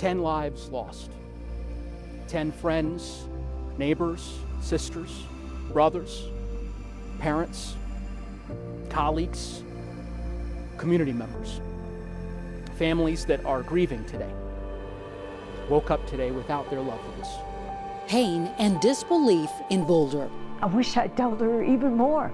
10 lives lost. 10 friends, neighbors, sisters, brothers, parents, colleagues, community members, families that are grieving today, woke up today without their loved ones. Pain and disbelief in Boulder. I wish I'd told her even more,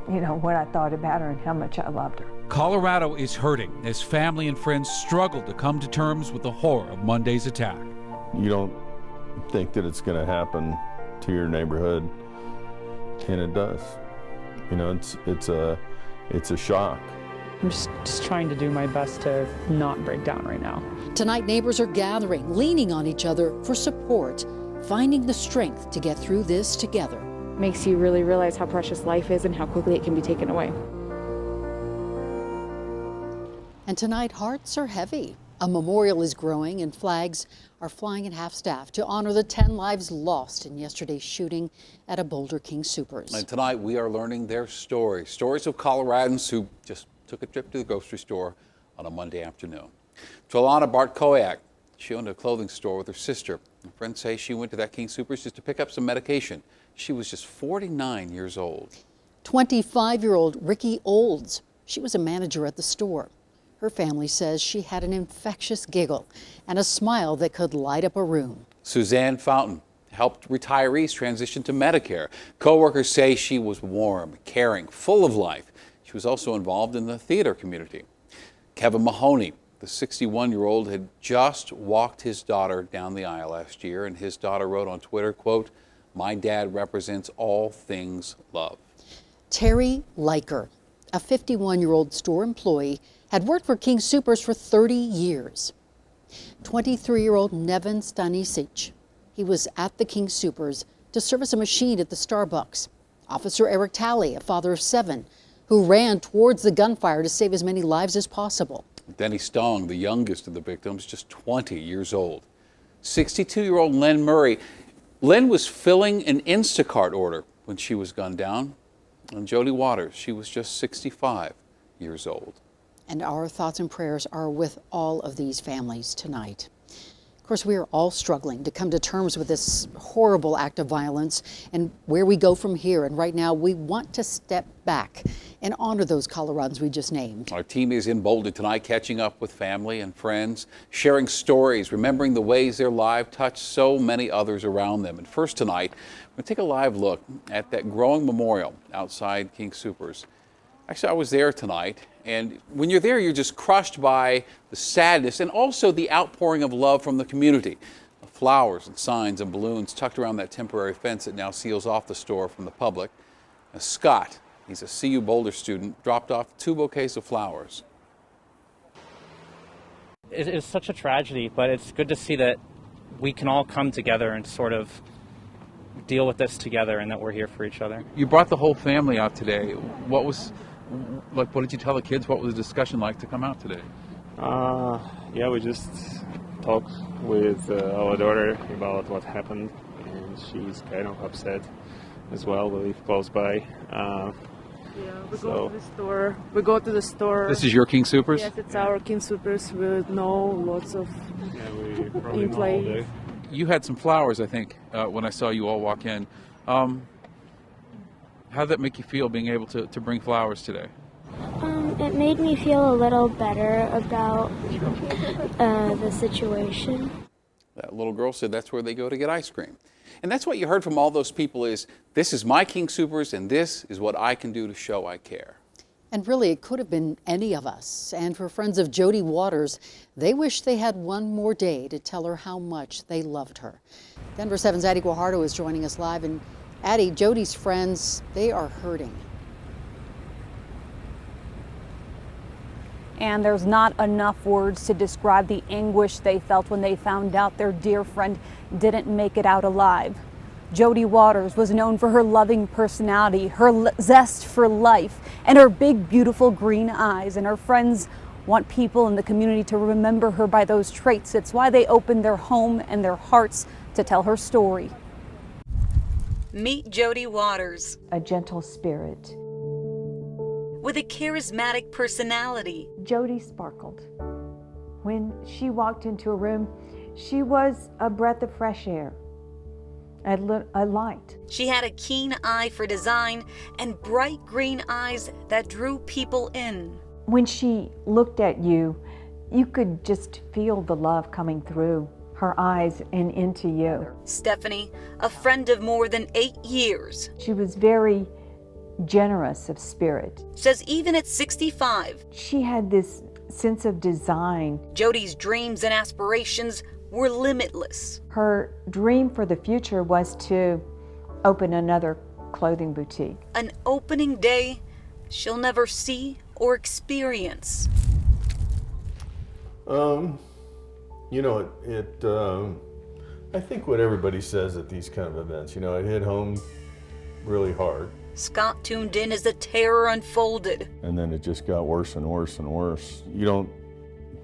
you know, what I thought about her and how much I loved her. Colorado is hurting as family and friends struggle to come to terms with the horror of Monday's attack. You don't think that it's going to happen to your neighborhood, and it does. You know, it's a shock. I'm just trying to do my best to not break down right now. Tonight, neighbors are gathering, leaning on each other for support, finding the strength to get through this together. Makes you really realize how precious life is and how quickly it can be taken away. And tonight, hearts are heavy. A memorial is growing and flags are flying at half-staff to honor the 10 lives lost in yesterday's shooting at a Boulder King Soopers. And tonight we are learning their stories of Coloradans who just took a trip to the grocery store on a Monday afternoon. Trelana Bartkowiak, she owned a clothing store with her sister. Her friends say she went to that King Soopers just to pick up some medication. She was just 49 years old. 25-year-old Ricky Olds, she was a manager at the store. Her family says she had an infectious giggle and a smile that could light up a room. Suzanne Fountain helped retirees transition to Medicare. Co-workers say she was warm, caring, full of life. She was also involved in the theater community. Kevin Mahoney, the 61-year-old, had just walked his daughter down the aisle last year, and his daughter wrote on Twitter, quote, "My dad represents all things love." Terry Liker, a 51-year-old store employee, had worked for King Soopers for 30 years. 23-year-old Nevin Stanisic, he was at the King Soopers to service a machine at the Starbucks. Officer Eric Talley, a father of 7, who ran towards the gunfire to save as many lives as possible. Denny Stong, the youngest of the victims, just 20 years old. 62-year-old Len Murray. Len was filling an Instacart order when she was gunned down. And Jody Waters, she was just 65 years old. And our thoughts and prayers are with all of these families tonight. Of course, we are all struggling to come to terms with this horrible act of violence and where we go from here. And right now, we want to step back and honor those Coloradans we just named. Our team is in Boulder tonight, catching up with family and friends, sharing stories, remembering the ways their lives touched so many others around them. And first tonight, we're going to take a live look at that growing memorial outside King Soopers. Actually, I was there tonight, and when you're there, you're just crushed by the sadness and also the outpouring of love from the community. Flowers and signs and balloons tucked around that temporary fence that now seals off the store from the public. Now, Scott, he's a CU Boulder student, dropped off 2 bouquets of flowers. It's such a tragedy, but it's good to see that we can all come together and sort of deal with this together and that we're here for each other. You brought the whole family out today. What did you tell the kids? What was the discussion like to come out today? Yeah, we just talked with our daughter about what happened, and she's kind of upset as well. We live close by. Yeah, we go to the store. We go to the store. This is your King Soopers? Yes, it's our King Soopers. We know lots of employees. You had some flowers, I think, when I saw you all walk in. How did that make you feel, being able to bring flowers today? It made me feel a little better about the situation. That little girl said that's where they go to get ice cream. And that's what you heard from all those people is, this is my King Soopers and this is what I can do to show I care. And really, it could have been any of us. And for friends of Jody Waters, they wish they had one more day to tell her how much they loved her. Denver7's Addie GUAJARDO is joining us live. And Addie, Jody's friends, they are hurting. And there's not enough words to describe the anguish they felt when they found out their dear friend didn't make it out alive. Jody Waters was known for her loving personality, her zest for life, and her big, beautiful green eyes. And her friends want people in the community to remember her by those traits. It's why they opened their home and their hearts to tell her story. Meet Jody Waters. A gentle spirit. With a charismatic personality. Jody sparkled When she walked into a room, she was a breath of fresh air, a light. She had a keen eye for design and bright green eyes that drew people in. When she looked at you, you could just feel the love coming through her eyes and into you. Stephanie, a friend of more than 8 years. She was very generous of spirit. Says even at 65, she had this sense of design. Jody's dreams and aspirations were limitless. Her dream for the future was to open another clothing boutique. An opening day she'll never see or experience. You know, I think what everybody says at these kind of events, you know, it hit home really hard. Scott tuned in as the terror unfolded. And then it just got worse and worse and worse. You don't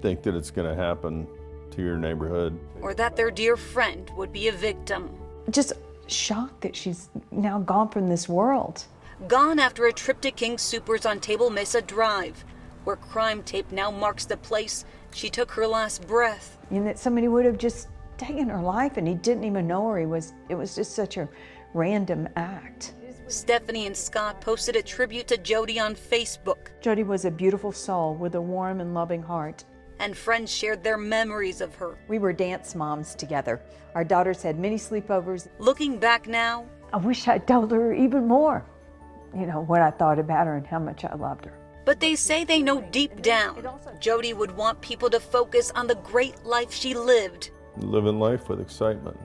think that it's going to happen to your neighborhood. Or that their dear friend would be a victim. Just shocked that she's now gone from this world. Gone after a trip to King Soopers on Table Mesa Drive, where crime tape now marks the place she took her last breath. And that somebody would have just taken her life and he didn't even know her. It was just such a random act. Stephanie and Scott posted a tribute to Jody on Facebook. Jody was a beautiful soul with a warm and loving heart. And friends shared their memories of her. We were dance moms together. Our daughters had many sleepovers. Looking back now, I wish I'd told her even more, you know, what I thought about her and how much I loved her. But they say they know deep down, Jody would want people to focus on the great life she lived. Living life with excitement.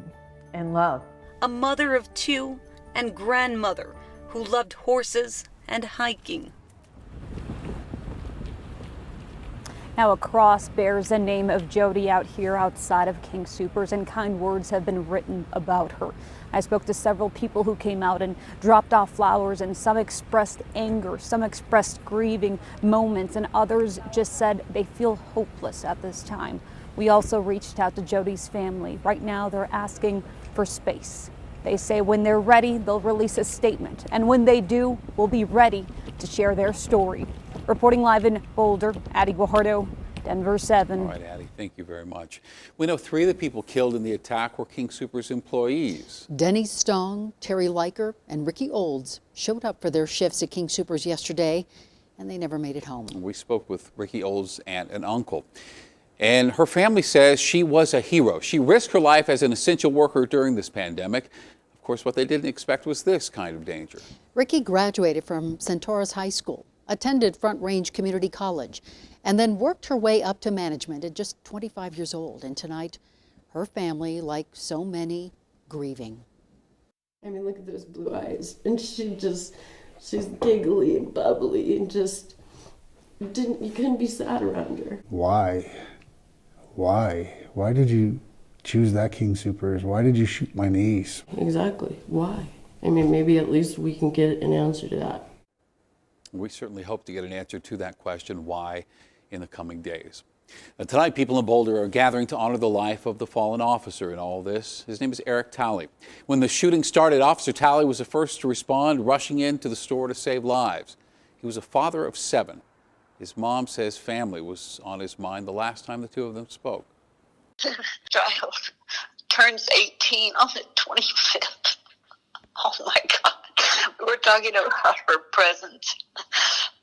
And love. A mother of 2 and grandmother who loved horses and hiking. Now a cross bears the name of Jody out here outside of King Soopers, and kind words have been written about her. I spoke to several people who came out and dropped off flowers, and some expressed anger, some expressed grieving moments, and others just said they feel hopeless at this time. We also reached out to Jody's family. Right now they're asking for space. They say when they're ready, they'll release a statement, and when they do, we'll be ready to share their story. Reporting live in Boulder, Addie GUAJARDO, Denver7. All right, Addie, thank you very much. We know 3 of the people killed in the attack were King Soopers employees. Denny Stong, Terry Liker, and Ricky Olds showed up for their shifts at King Soopers yesterday, and they never made it home. We spoke with Ricky Olds' aunt and uncle. And her family says she was a hero. She risked her life as an essential worker during this pandemic. Of course, what they didn't expect was this kind of danger. Ricky graduated from Centaurus High School, attended Front Range Community College, and then worked her way up to management at just 25 years old. And tonight, her family, like so many, grieving. I mean, look at those blue eyes. And she's giggly and bubbly and just you couldn't be sad around her. Why? Why did you choose that King Soopers? Why did you shoot my niece? Exactly. Why? I mean, maybe at least we can get an answer to that. We certainly hope to get an answer to that question, why, in the coming days. Now, tonight, people in Boulder are gathering to honor the life of the fallen officer in all this. His name is TALLEY. When the shooting started, Officer TALLEY was the first to respond, rushing into the store to save lives. He was a father of 7. His mom says family was on his mind the last time the 2 of them spoke. Child turns 18 on the 25th. Oh my God. We were talking about her presents.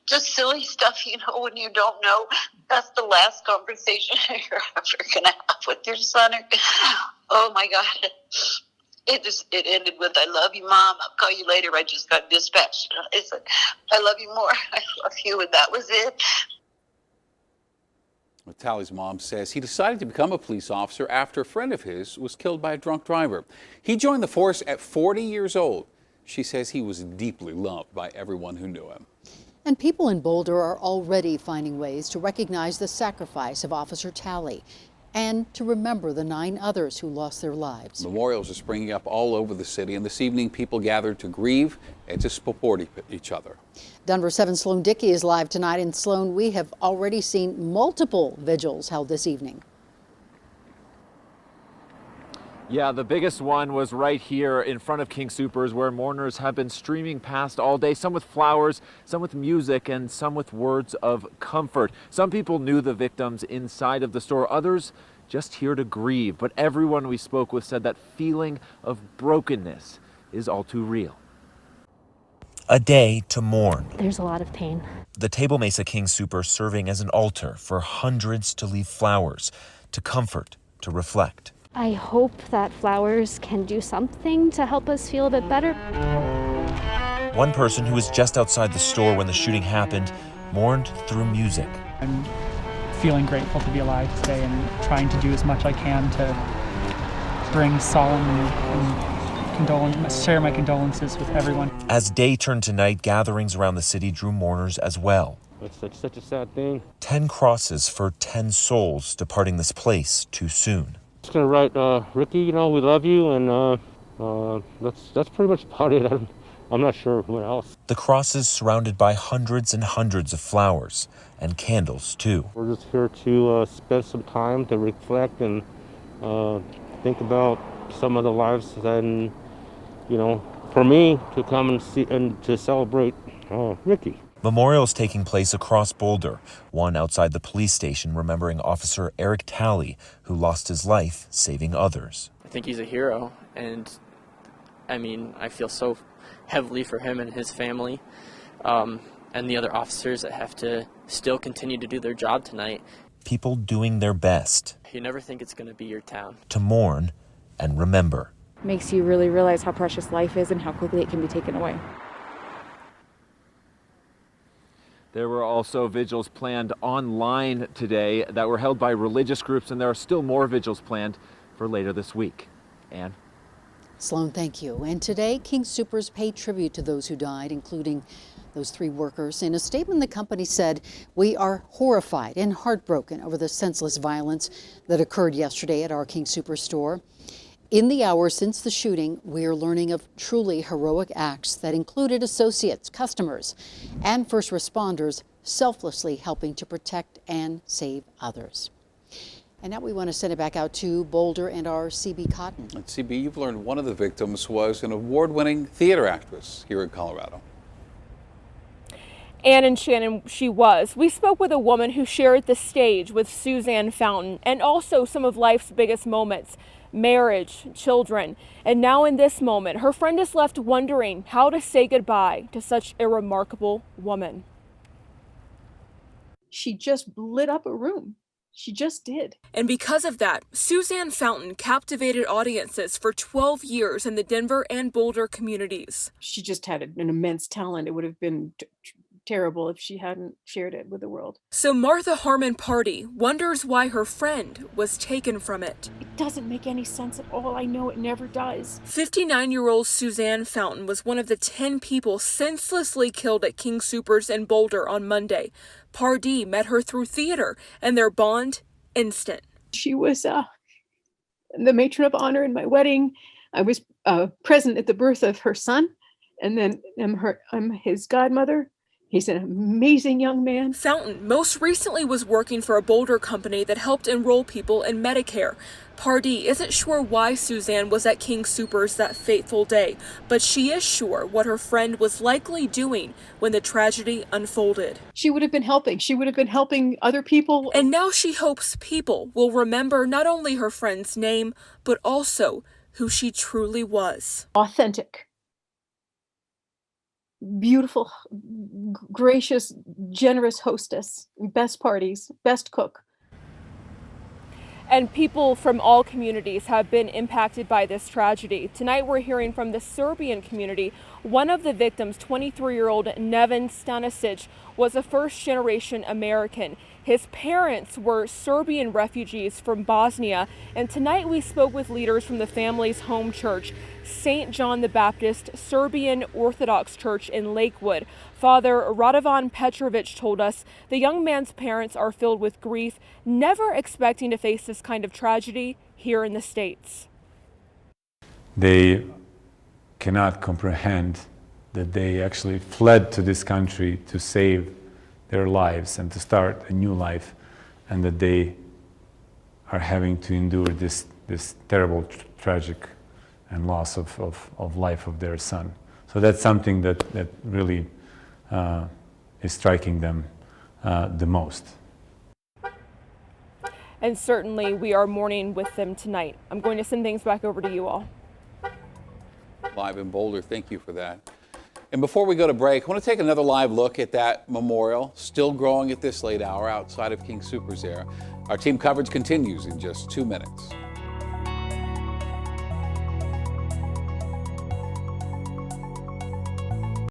Just silly stuff, you know, when you don't know. That's the last conversation you're ever going to have with your son. Oh my God. It ended with, I love you, Mom. I'll call you later. I just got dispatched. It's like, I love you more. I love you. And that was it. TALLEY's mom says he decided to become a police officer after a friend of his was killed by a drunk driver. He joined the force at 40 years old. She says he was deeply loved by everyone who knew him. And people in Boulder are already finding ways to recognize the sacrifice of Officer TALLEY and to remember the 9 others who lost their lives. Memorials are springing up all over the city, and this evening people gathered to grieve and to support each other. Denver7 Sloan Dickey is live tonight. In Sloan, we have already seen multiple vigils held this evening. Yeah, the biggest one was right here in front of King Soopers, where mourners have been streaming past all day, some with flowers, some with music, and some with words of comfort. Some people knew the victims inside of the store, others just here to grieve. But everyone we spoke with said that feeling of brokenness is all too real. A day to mourn. There's a lot of pain. The Table Mesa King Super serving as an altar for hundreds to leave flowers, to comfort, to reflect. I hope that flowers can do something to help us feel a bit better. One person who was just outside the store when the shooting happened mourned through music. I'm feeling grateful to be alive today and trying to do as much I can to bring solemn and share my condolences with everyone. As day turned to night, gatherings around the city drew mourners as well. It's such a sad thing. 10 crosses for 10 souls departing this place too soon. Just gonna write, Ricky, you know, we love you, and that's pretty much about it. I'm not sure what else. The crosses surrounded by hundreds and hundreds of flowers and candles too. We're just here to spend some time to reflect and think about some of the lives, and you know, for me to come and see and to celebrate Ricky. Memorials taking place across Boulder, one outside the police station remembering Officer Eric Talley, who lost his life saving others. I think he's a hero, and I mean, I feel so heavily for him and his family, and the other officers that have to still continue to do their job tonight. People doing their best. You never think it's going to be your town. To mourn and remember. Makes you really realize how precious life is and how quickly it can be taken away. There were also vigils planned online today that were held by religious groups, and there are still more vigils planned for later this week. Ann? Sloan, thank you. And today, King Soopers paid tribute to those who died, including those 3 workers. In a statement, the company said, "We are horrified and heartbroken over the senseless violence that occurred yesterday at our King Soopers store. In the hours since the shooting, we are learning of truly heroic acts that included associates, customers, and first responders selflessly helping to protect and save others." And now we want to send it back out to Boulder and our CB Cotton. And CB, you've learned one of the victims was an award-winning theater actress here in Colorado. Ann and Shannon, she was. We spoke with a woman who shared the stage with Suzanne Fountain and also some of life's biggest moments. Marriage, children, and now in this moment, her friend is left wondering how to say goodbye to such a remarkable woman. She just lit up a room. She just did. And because of that, Suzanne Fountain captivated audiences for 12 years in the Denver and Boulder communities. She just had an immense talent. It would have been terrible if she hadn't shared it with the world. So Martha Harmon Pardee wonders why her friend was taken from it. It doesn't make any sense at all. I know it never does. 59-year-old Suzanne Fountain was one of the 10 people senselessly killed at King Soopers in Boulder on Monday. Pardee met her through theater, and their bond instant. She was the matron of honor in my wedding. I was present at the birth of her son, and then I'm his godmother. He's an amazing young man. Fountain most recently was working for a Boulder company that helped enroll people in Medicare. Pardee isn't sure why Suzanne was at King Soopers that fateful day, but she is sure what her friend was likely doing when the tragedy unfolded. She would have been helping. She would have been helping other people. And now she hopes people will remember not only her friend's name, but also who she truly was. Authentic. Beautiful, gracious, generous hostess, best parties, best cook. And people from all communities have been impacted by this tragedy. Tonight we're hearing from the Serbian community. One of the victims, 23-year-old Neven Stanisic, was a first-generation American. His parents were Serbian refugees from Bosnia, and tonight we spoke with leaders from the family's home church, St. John the Baptist Serbian Orthodox Church in Lakewood. Father Radovan Petrovic told us the young man's parents are filled with grief, never expecting to face this kind of tragedy here in the States. They cannot comprehend that they actually fled to this country to save their lives and to start a new life, and that they are having to endure this terrible tragic and loss of life of their son. So that's something that really is striking them the most. And certainly we are mourning with them tonight. I'm going to send things back over to you all. Live in Boulder, thank you for that. And before we go to break, I want to take another live look at that memorial, still growing at this late hour outside of King Soopers there. Our team coverage continues in just 2 minutes.